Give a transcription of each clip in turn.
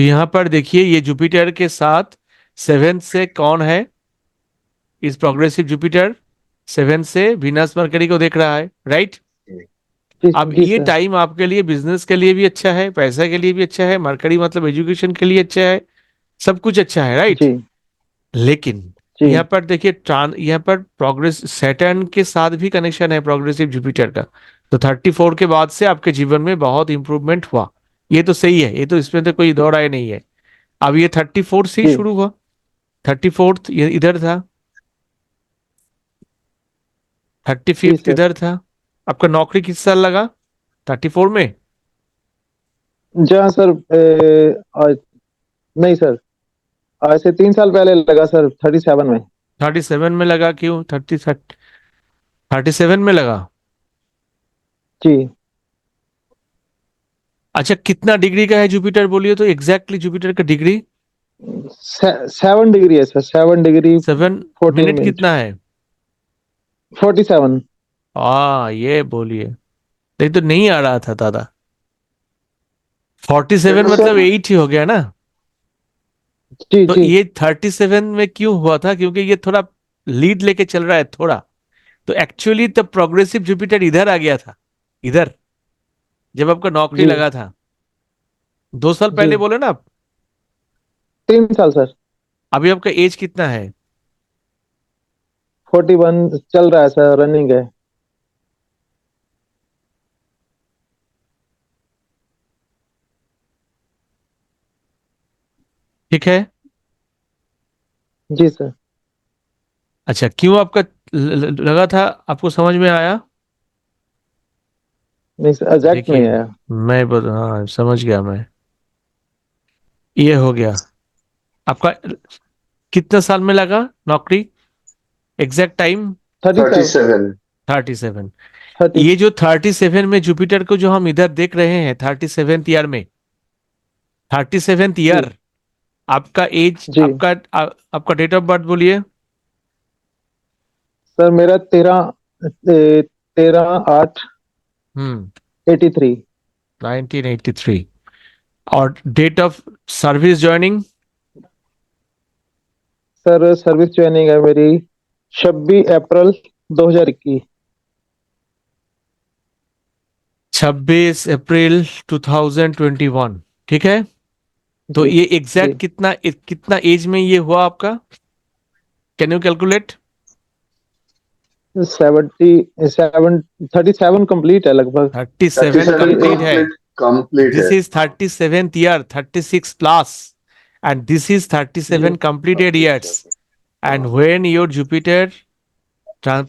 तो यहाँ पर देखिए ये जुपिटर के साथ सेवेंथ से कौन है, इस प्रोग्रेसिव जुपिटर सेवेंथ से वीनस मरकरी को देख रहा है, राइट। जी अब जी ये सर। टाइम आपके लिए बिजनेस के लिए भी अच्छा है, पैसा के लिए भी अच्छा है, मरकरी मतलब एजुकेशन के लिए अच्छा है, सब कुछ अच्छा है, राइट। जी लेकिन जी यहाँ पर देखिए यहाँ पर प्रोग्रेस सैटर्न के साथ भी कनेक्शन है प्रोग्रेसिव जुपिटर का। तो 34 के बाद से आपके जीवन में बहुत इंप्रूवमेंट हुआ, ये तो सही है, ये तो इसमें तो कोई दो राय नहीं है। अब ये 34 से ही जी। शुरू हुआ, 34th ये इधर था, थर्टी जी फिफ्थ सर। इधर था। आपका नौकरी किस साल लगा, 34 में? जहाँ सर आज नहीं सर, आज से 3 साल पहले लगा सर, 37 में। 37 में लगा, क्यों 37 में लगा? जी। अच्छा, कितना डिग्री का है जुपिटर बोलिए तो, एग्जैक्टली जुपिटर का डिग्री? 7 डिग्री है सर, 7 डिग्री 7 मिनट 14 मिनट। कितना है? 47। ये बोलिए, नहीं तो नहीं आ रहा था दादा। 47 तो मतलब सर 8 ही हो गया ना। जी तो जी ये 37 में क्यों हुआ था, क्योंकि ये थोड़ा लीड लेके चल रहा है थोड़ा। तो एक्चुअली तब प्रोग्रेसिव जुपिटर इधर आ गया था, इधर, जब आपका नौकरी जी लगा था 2 साल जी। पहले बोले ना आप। 3 साल सर। अभी आपका एज कितना है? 41 चल रहा है सर, रनिंग है। ठीक है। जी सर। अच्छा, क्यों आपका लगा था, आपको समझ में आया? नहीं सर, एग्जैक्ट नहीं देखिए, आया। मैं हाँ समझ गया मैं। ये हो गया आपका, कितने साल में लगा नौकरी, एग्जैक्ट टाइम? 37। 37। 30। ये जो 37 में जुपिटर को जो हम इधर देख रहे हैं 37th ईयर में, 37th जी ईयर, आपका एज, जी आपका डेट ऑफ बर्थ बोलिए। सर, मेरा 13/8 हम्म 83। 1983। और date of service joining? Sir service joining है मेरी 26 अप्रैल 2021। 26 अप्रैल 2021, ठीक है। तो जी ये जी। एग्जैक्ट कितना एज में ये हुआ आपका, कैन यू कैलकुलेट? 77, 37 कंप्लीट है लगभग। 37 थर्टी कंप्लीट है। कंप्लीट दिस है। Is 37th year, 36 plus, and this is जी 37 completed years. And when your Jupiter,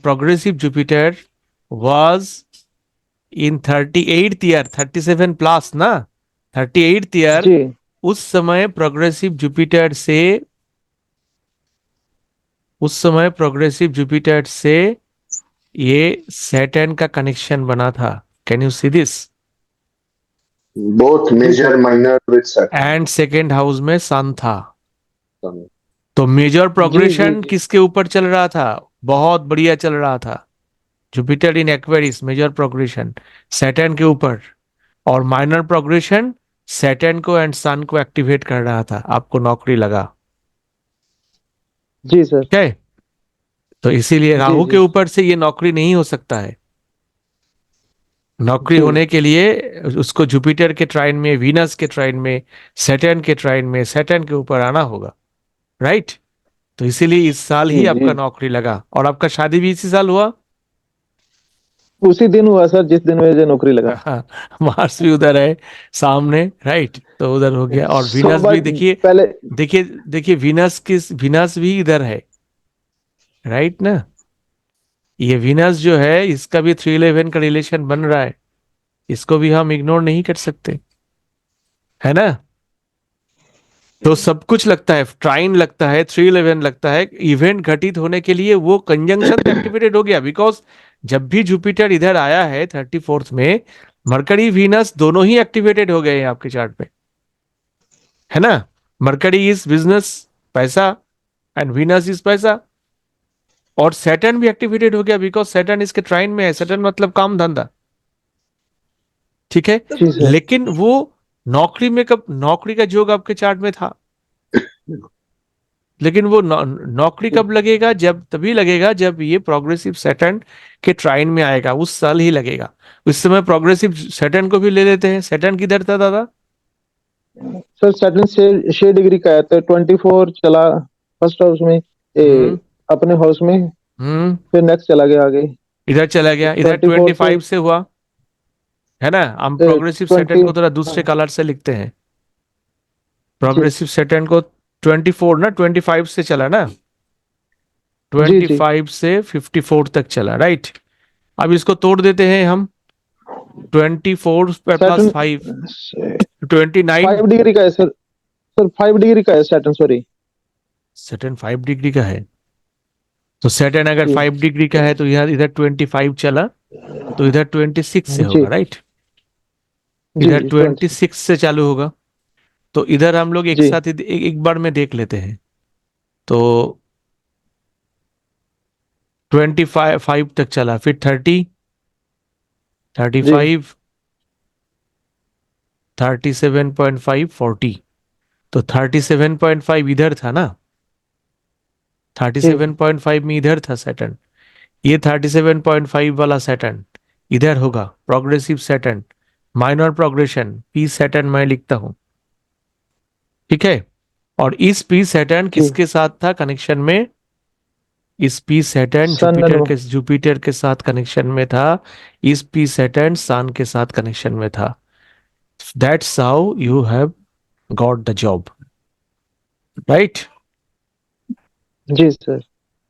progressive Jupiter, was in 38th year, 37 plus ना, 38th year, जी उस समय प्रोग्रेसिव जुपिटर से, उस समय प्रोग्रेसिव जुपिटर से ये सैटर्न का कनेक्शन बना था। Can you see this? Both जी major sir. Minor with Saturn. And second house में सन था। तो मेजर जी जी प्रोग्रेशन जी किसके ऊपर चल रहा था? बहुत बढ़िया चल रहा था, Jupiter in Aquarius, major progression Saturn के ऊपर। और माइनर प्रोग्रेशन सैटर्न को एंड सन को एक्टिवेट कर रहा था, आपको नौकरी लगा। जी सर। ठीक है। तो इसीलिए जी राहु के जी ऊपर से ये नौकरी नहीं हो सकता है। नौकरी जी होने के लिए उसको जुपिटर के ट्राइन में, वीनस के ट्राइन में, सैटर्न के ट्राइन में, सैटर्न के ऊपर आना होगा, राइट। तो इसीलिए इस साल जी ही जी। आपका नौकरी लगा, और आपका शादी भी इसी साल हुआ। उसी दिन हुआ सर जिस दिन मुझे नौकरी लगा। मार्स भी उधर है सामने, राइट, तो उधर हो गया। और वीनस सुबह भी देखिए, पहले। देखिए देखिए वीनस भी इधर है, राइट ना। ये वीनस जो है इसका भी 311 का रिलेशन बन रहा है, इसको भी हम इग्नोर नहीं कर सकते, है ना। तो सब कुछ लगता है, ट्राइन लगता है, 311 लगता है, इवेंट घटित होने के लिए वो कंजंक्शन एक्टिवेटेड हो गया। बिकॉज जब भी जुपिटर इधर आया है 34th में, मरकरी वीनस दोनों ही एक्टिवेटेड हो गए हैं आपके चार्ट पे, है ना। मरकरी इज बिजनेस, पैसा, एंड वीनस इज पैसा। और सैटर्न भी एक्टिवेटेड हो गया, बिकॉज सैटर्न इसके ट्राइन में है, सैटर्न मतलब काम धंधा, ठीक है। जी सर। लेकिन वो नौकरी का योग आपके चार्ट में था, लेकिन वो नौकरी कब लगेगा? तभी लगेगा जब ये प्रोग्रेसिव सैटर्न के ट्राइन में आएगा, उस साल ही लगेगा। उस समय प्रोग्रेसिव सैटर्न को भी ले लेते हैं। सैटर्न किधर था दादा? सर सैटर्न 6 डिग्री का है, तो 24 चला फर्स्ट हाउस में, हम्म अपने हाउस में, हम्म फिर नेक्स्ट चला गया आगे। इधर चला गया, इधर 24 से 25 से हुआ है ना। हम प्रोग्रेसिव सैटर्न 20। को थोड़ा दूसरे हाँ, कलर से लिखते हैं। जी प्रोग्रेसिव सैटर्न को 24 ना 25 से चला ना, जी जी 25 से 54 तक चला, राइट। अब इसको तोड़ देते हैं हम। 24 प्लस सैटर्न 5, 29। 5 डिग्री का है सर। सर 5 डिग्री का है सैटर्न, सॉरी। सैटर्न 5 डिग्री का है, तो सैटर्न अगर जी 5 डिग्री का है तो यहाँ इधर 25 चला, तो इधर 26 से जी होगा, राइट। जी इधर जी 26 से चालू होगा। तो इधर हम लोग एक जी साथ एक बार में देख लेते हैं। तो 25 तक चला, फिर 30, जी 35, 37.5, 40। तो 37.5 इधर था ना, जी 37.5 में इधर था सैटर्न। ये 37.5 वाला सैटर्न इधर होगा, progressive Saturn, minor progression, P Saturn मैं लिखता हूं, ठीक है। और इस पी सैटर्न जी। किसके साथ था कनेक्शन में? इस P Saturn sun and Jupiter के साथ कनेक्शन में था। इस पी सैटर्न सन के साथ कनेक्शन में था। That's how you have got the job, right. जी सर।